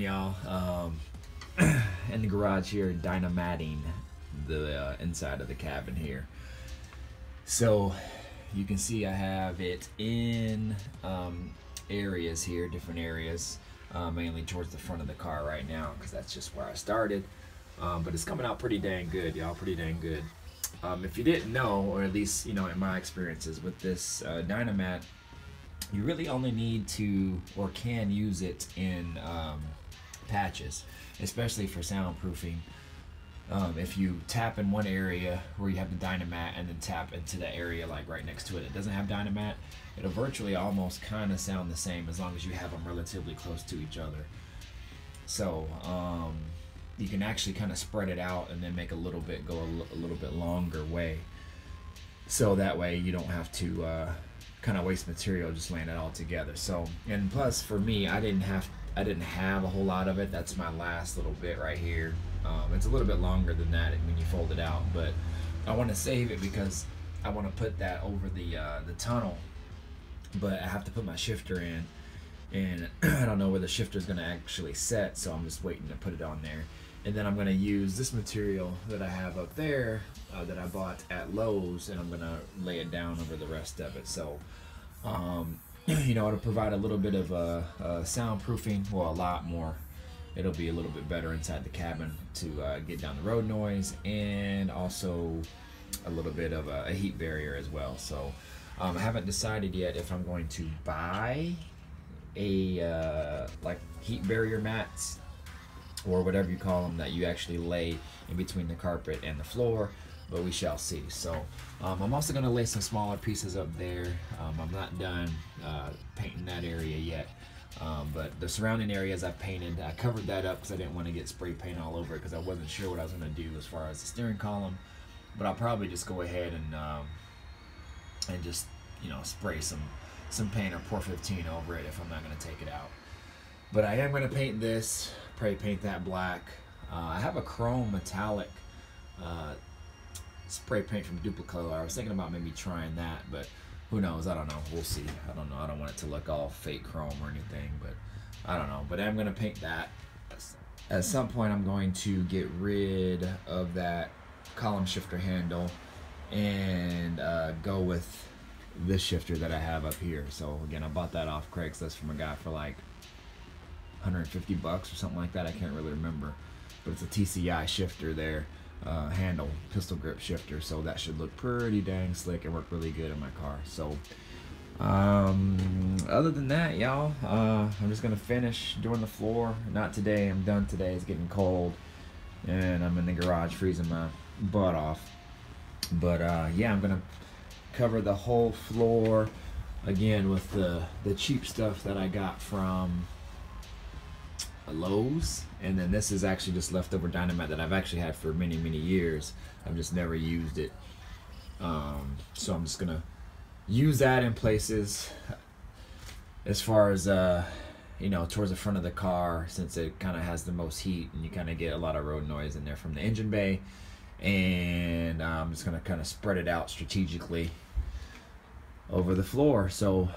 y'all. In the garage here, dynamiting the inside of the cabin here. So you can see I have it in areas here, different areas, mainly towards the front of the car right now, because that's just where I started. But it's coming out pretty dang good, y'all, pretty dang good. If you didn't know, or at least, you know, in my experiences with this Dynamat, you really only need to, or can use it in patches, especially for soundproofing. If you tap in one area where you have the Dynamat and then tap into the area like right next to it that doesn't have Dynamat, it'll virtually almost kind of sound the same as long as you have them relatively close to each other. So you can actually kind of spread it out and then make a little bit go a little bit longer way, so that way you don't have to kind of waste material just laying it all together. So, and plus for me, I didn't have a whole lot of it. That's my last little bit right here. It's a little bit longer than that when you fold it out, but I want to save it because I want to put that over the tunnel, but I have to put my shifter in, and I don't know where the shifter is going to actually set, so I'm just waiting to put it on there. And then I'm going to use this material that I have up there that I bought at Lowe's, and I'm going to lay it down over the rest of it. So you know, it'll provide a little bit of soundproofing, well, a lot more. It'll be a little bit better inside the cabin to get down the road noise, and also a little bit of a heat barrier as well. So I haven't decided yet if I'm going to buy a like heat barrier mats, or whatever you call them, that you actually lay in between the carpet and the floor, but we shall see. So I'm also going to lay some smaller pieces up there. I'm not done painting that area yet, but the surrounding areas I've painted. I covered that up because I didn't want to get spray paint all over it, because I wasn't sure what I was going to do as far as the steering column. But I'll probably just go ahead and just, you know, spray some paint or pour 15 over it if I'm not going to take it out. But I am going to paint this, probably paint that black. I have a chrome metallic spray paint from Duplicolor. I was thinking about maybe trying that, but who knows? I don't know. We'll see. I don't know. I don't want it to look all fake chrome or anything, but I don't know. But I'm going to paint that. At some point, I'm going to get rid of that column shifter handle and go with this shifter that I have up here. So again, I bought that off Craigslist from a guy for like 150 bucks or something like that. I can't really remember, but it's a TCI shifter there, handle, pistol grip shifter, so that should look pretty dang slick and work really good in my car. So other than that, y'all, I'm just gonna finish doing the floor. Not today, I'm done today. It's getting cold and I'm in the garage freezing my butt off. But yeah, I'm gonna cover the whole floor again with the cheap stuff that I got from Lowe's, and then this is actually just leftover Dynamat that I've actually had for many years. I've just never used it, so I'm just gonna use that in places as far as you know, towards the front of the car, since it kind of has the most heat and you kind of get a lot of road noise in there from the engine bay. And I'm just gonna kind of spread it out strategically over the floor, so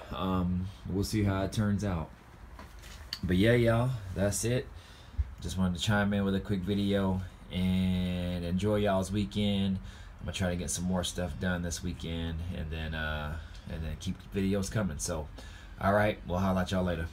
we'll see how it turns out. But yeah, y'all, that's it. Just wanted to chime in with a quick video and enjoy y'all's weekend. I'm gonna try to get some more stuff done this weekend, and then keep videos coming. So all right, we'll holler at y'all later.